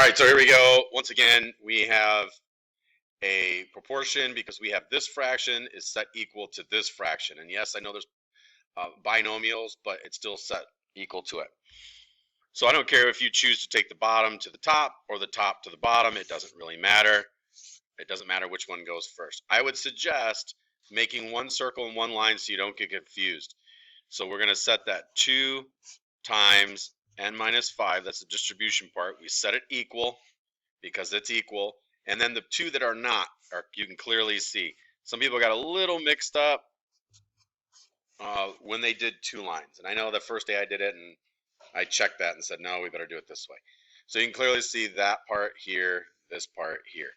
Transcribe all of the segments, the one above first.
right, so here we go. Once again, we have a proportion because we have this fraction is set equal to this fraction. And yes, I know there's binomials, but it's still set equal to it. So I don't care if you choose to take the bottom to the top or the top to the bottom. It doesn't really matter. It doesn't matter which one goes first. I would suggest making one circle and one line so you don't get confused. So we're going to set that 2 times n minus 5. That's the distribution part. We set it equal because it's equal. And then the two that are not, you can clearly see. Some people got a little mixed up when they did 2 lines. And I know the first day I did it and I checked that and said, no, we better do it this way. So you can clearly see that part here, this part here.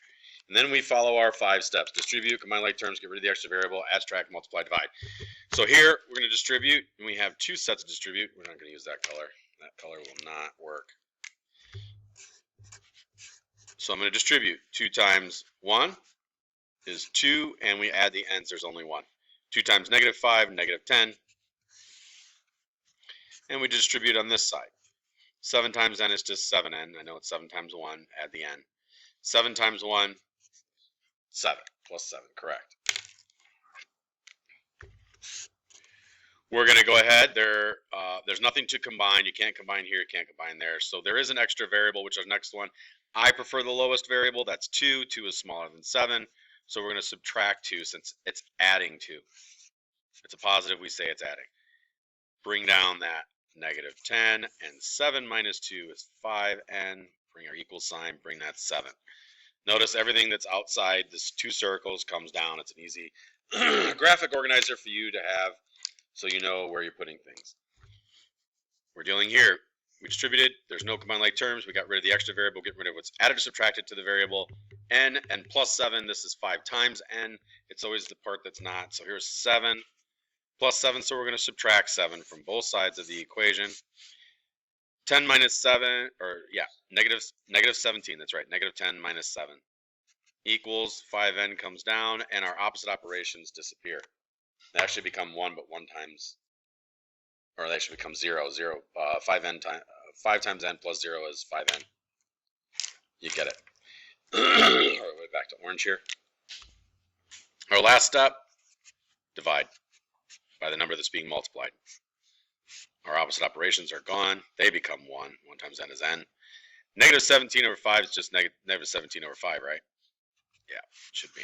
And then we follow our 5 steps. Distribute, combine like terms, get rid of the extra variable, add, subtract, multiply, divide. So here we're going to distribute, and we have 2 sets of distribute. We're not going to use that color. That color will not work. So I'm going to distribute. 2 times 1 is 2, and we add the ends. There's only 1. 2 times negative 5, negative 10. And we distribute on this side. 7 times n is just 7n. I know it's 7 times 1. Add the n. 7 times 1, 7 plus 7, correct. We're going to go ahead. There's nothing to combine. You can't combine here. You can't combine there. So there is an extra variable, which is the next one. I prefer the lowest variable. That's 2. 2 is smaller than 7. So we're going to subtract 2 since it's adding 2. It's a positive. We say it's adding. Bring down that negative 10. And 7 minus 2 is 5n. Bring our equal sign. Bring that 7. Notice everything that's outside this 2 circles comes down. It's an easy graphic organizer for you to have so you know where you're putting things. We're dealing here. We distributed. There's no combined like terms. We got rid of the extra variable. Get rid of what's added or subtracted to the variable n. And plus 7, this is 5 times n. It's always the part that's not. So here's 7 plus 7. So we're going to subtract 7 from both sides of the equation. 10 minus 7, or yeah, negative 17, that's right, negative 10 minus 7 equals 5n comes down, and our opposite operations disappear. They actually become 1, but 1 times, or they actually become 0. 5 times n plus 0 is 5n. You get it. All right, we're back to orange here. Our last step, divide by the number that's being multiplied. Our opposite operations are gone. They become 1. 1 times n is n. Negative 17 over 5 is just negative 17 over 5, right? Yeah, it should be.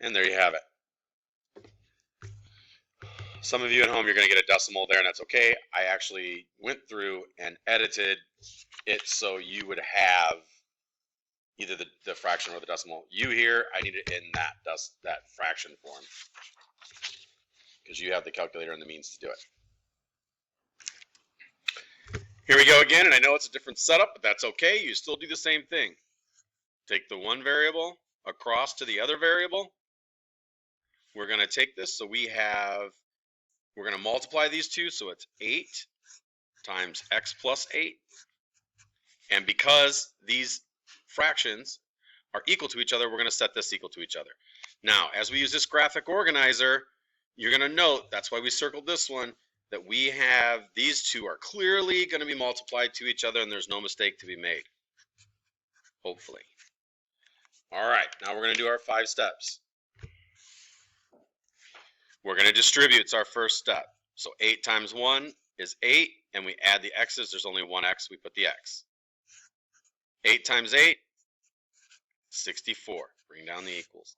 And there you have it. Some of you at home, you're going to get a decimal there, and that's okay. I actually went through and edited it so you would have either the fraction or the decimal. You here, I need it in that fraction form because you have the calculator and the means to do it. Here we go again, and I know it's a different setup, but that's okay. You still do the same thing. Take the one variable across to the other variable. We're going to take this, so we're going to multiply these two, so it's 8 times x plus 8. And because these fractions are equal to each other, we're going to set this equal to each other. Now, as we use this graphic organizer, you're going to note, that's why we circled this one, that we have these two are clearly going to be multiplied to each other, and there's no mistake to be made. Hopefully. All right, now we're going to do our 5 steps. We're going to distribute. It's our first step. So 8 times 1 is 8, and we add the x's. There's only one x. We put the x. 8 times 8, 64. Bring down the equals.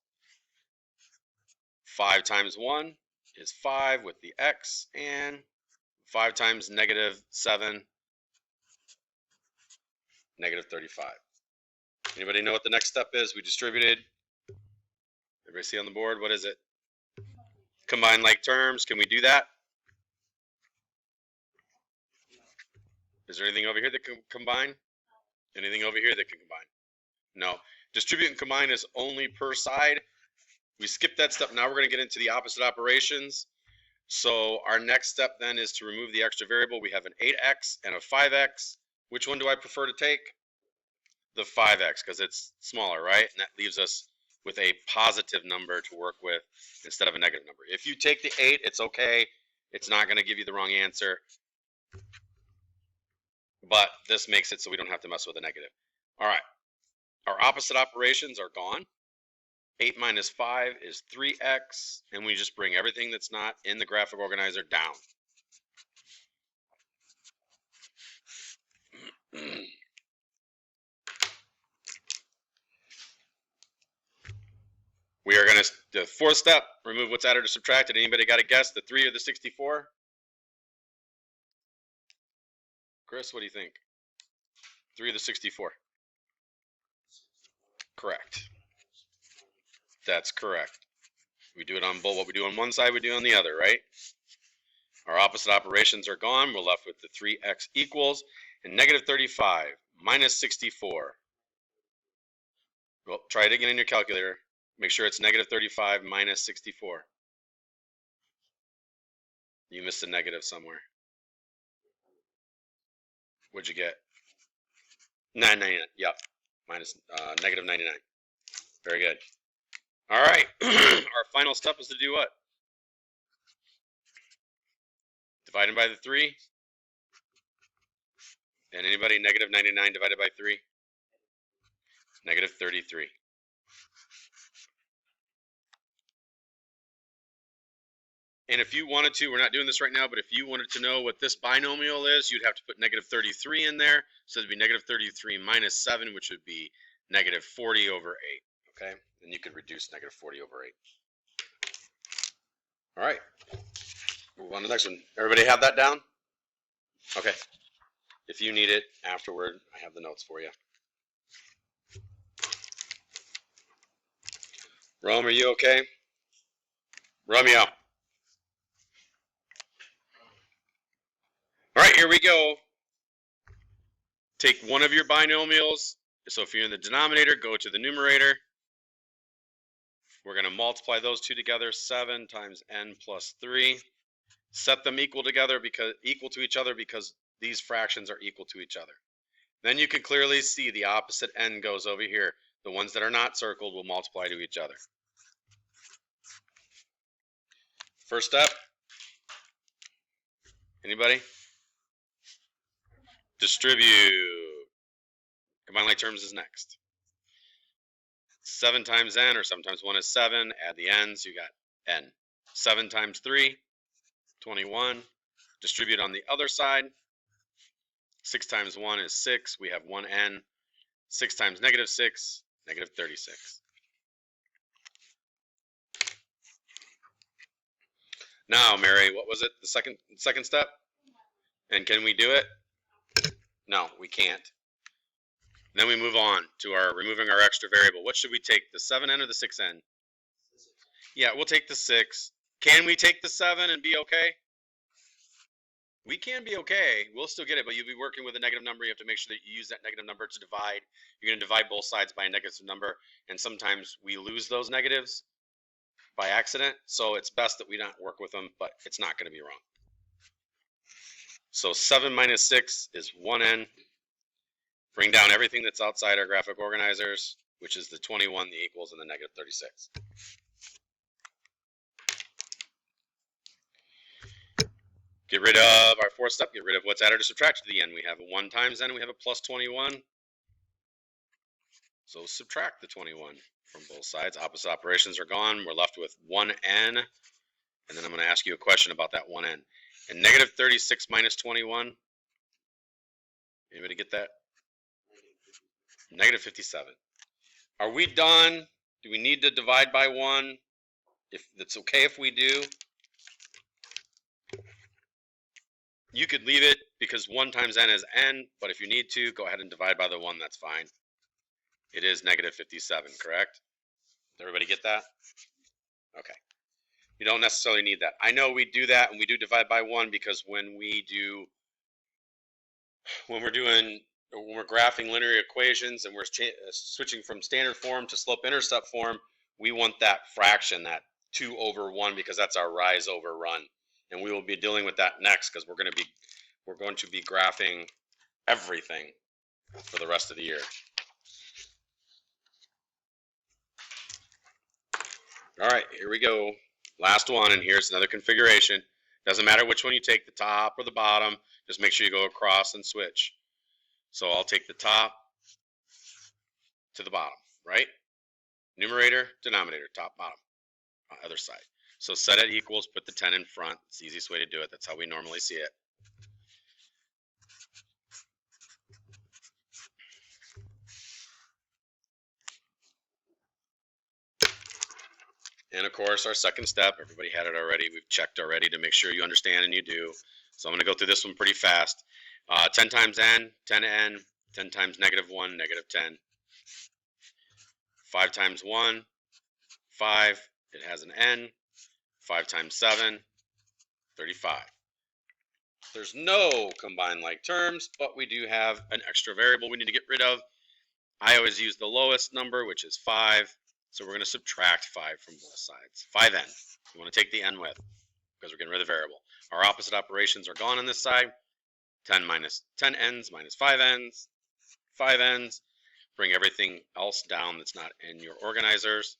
5 times 1 is 5 with the x, and 5 times negative 7, negative 35. Anybody know what the next step is? We distributed. Everybody see on the board? What is it? Combine like terms. Can we do that? Is there anything over here that can combine? Anything over here that can combine? No. Distribute and combine is only per side. We skipped that step. Now we're going to get into the opposite operations. So our next step then is to remove the extra variable. We have an 8x and a 5x. Which one do I prefer to take? The 5x, because it's smaller, right? And that leaves us with a positive number to work with instead of a negative number. If you take the 8, it's okay. It's not going to give you the wrong answer. but this makes it so we don't have to mess with a negative. All right, our opposite operations are gone. 8 minus 5 is 3x, and we just bring everything that's not in the graphic organizer down. We are going to, the fourth step, remove what's added or subtracted. Anybody got a guess? The 3 or the 64? Chris, what do you think? 3 or the 64? Correct. That's correct. We do it on both. What we do on one side, we do on the other, right? Our opposite operations are gone. We're left with the 3x equals, and negative 35 minus 64. Well, try it again in your calculator. Make sure it's negative 35 minus 64. You missed a negative somewhere. What'd you get? 999. Yep. Minus negative 99. Very good. All right. Our final step is to do what? Divided by the 3. And anybody, negative 99 divided by 3? Negative 33. And if you wanted to, we're not doing this right now, but if you wanted to know what this binomial is, you'd have to put negative 33 in there. So it'd be negative 33 minus 7, which would be negative 40 over 8. Okay? And you could reduce negative 40 over 8. All right. Move on to the next one. Everybody have that down? Okay. If you need it afterward, I have the notes for you. Rome, are you okay? Romeo. All right, here we go. Take one of your binomials. So if you're in the denominator, go to the numerator. We're going to multiply those two together, 7 times n plus 3. Set them equal to each other because these fractions are equal to each other. Then you can clearly see the opposite n goes over here. The ones that are not circled will multiply to each other. First step. Anybody? Distribute. Combine like terms is next. 7 times n, or sometimes 1 is 7. Add the n's, you got n. 7 times 3, 21. Distribute on the other side. 6 times 1 is 6. We have 1n. 6 times negative 6, negative 36. Now, Mary, what was it? The second step? And can we do it? No, we can't. Then we move on to our removing our extra variable. What should we take, the 7n or the 6n? Yeah, we'll take the 6. Can we take the 7 and be okay? We can be okay. We'll still get it, but you'll be working with a negative number. You have to make sure that you use that negative number to divide. You're going to divide both sides by a negative number, and sometimes we lose those negatives by accident, so it's best that we not work with them, but it's not going to be wrong. So 7 minus 6 is 1n. Bring down everything that's outside our graphic organizers, which is the 21, the equals, and the negative 36. Get rid of our fourth step. Get rid of what's added or subtracted to the n. We have a 1 times n. We have a plus 21. So subtract the 21 from both sides. Opposite operations are gone. We're left with 1n. And then I'm going to ask you a question about that 1n. And negative 36 minus 21. Anybody get that? Negative 57. Are we done? Do we need to divide by 1? If it's okay if we do. You could leave it because 1 times n is n, but if you need to, go ahead and divide by the 1, that's fine. It is negative 57, correct? Does everybody get that? Okay. You don't necessarily need that. I know we do that, and we do divide by 1 because when we're graphing linear equations and we're switching from standard form to slope-intercept form, we want that fraction, that 2 over 1, because that's our rise over run. And we will be dealing with that next because we're going to be graphing everything for the rest of the year. All right, here we go. Last one, and here's another configuration. Doesn't matter which one you take, the top or the bottom. Just make sure you go across and switch. So I'll take the top to the bottom, right? Numerator, denominator, top, bottom, other side. So set it equals, put the 10 in front. It's the easiest way to do it. That's how we normally see it. And of course, our second step, everybody had it already. We've checked already to make sure you understand, and you do. So I'm going to go through this one pretty fast. 10 times n, 10n, 10 times -1, -10. 5 times 1, 5. It has an n. 5 times 7, 35. There's no combined like terms, but we do have an extra variable we need to get rid of. I always use the lowest number, which is 5. So we're going to subtract 5 from both sides. 5n. We want to take the n with, because we're getting rid of the variable. Our opposite operations are gone on this side. 10 minus 10n's minus 5n's, 5n's. Bring everything else down that's not in your organizers.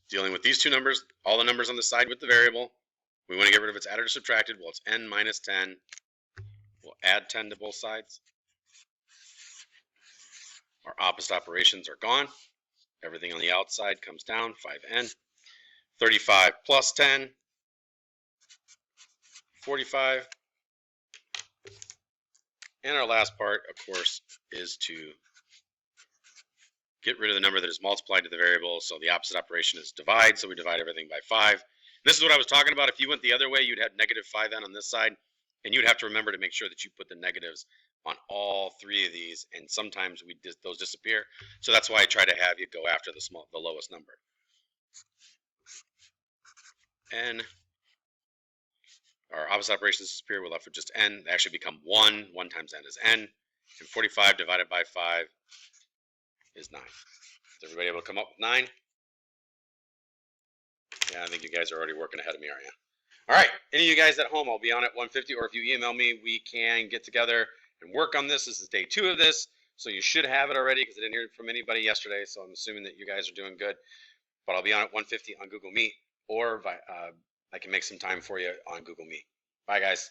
Dealing with these two numbers, all the numbers on the side with the variable. We want to get rid of its added or subtracted. Well, it's n minus 10. We'll add 10 to both sides. Our opposite operations are gone. Everything on the outside comes down, 5n. 35 plus 10, 45. And our last part, of course, is to get rid of the number that is multiplied to the variable. So the opposite operation is divide, so we divide everything by 5. This is what I was talking about. If you went the other way, you'd have -5n on this side, and you'd have to remember to make sure that you put the negatives on all three of these, and sometimes those disappear. So that's why I try to have you go after the lowest number. N. Our opposite operations disappear. We're left with just n. They actually become 1. 1 times n is n. And 45 divided by 5 is 9. Is everybody able to come up with 9? Yeah, I think you guys are already working ahead of me, aren't you? All right, any of you guys at home, I'll be on at 1:50, or if you email me, we can get together and work on this. This is day 2 of this, so you should have it already because I didn't hear from anybody yesterday, so I'm assuming that you guys are doing good. But I'll be on at 1:50 on Google Meet, or I can make some time for you on Google Meet. Bye, guys.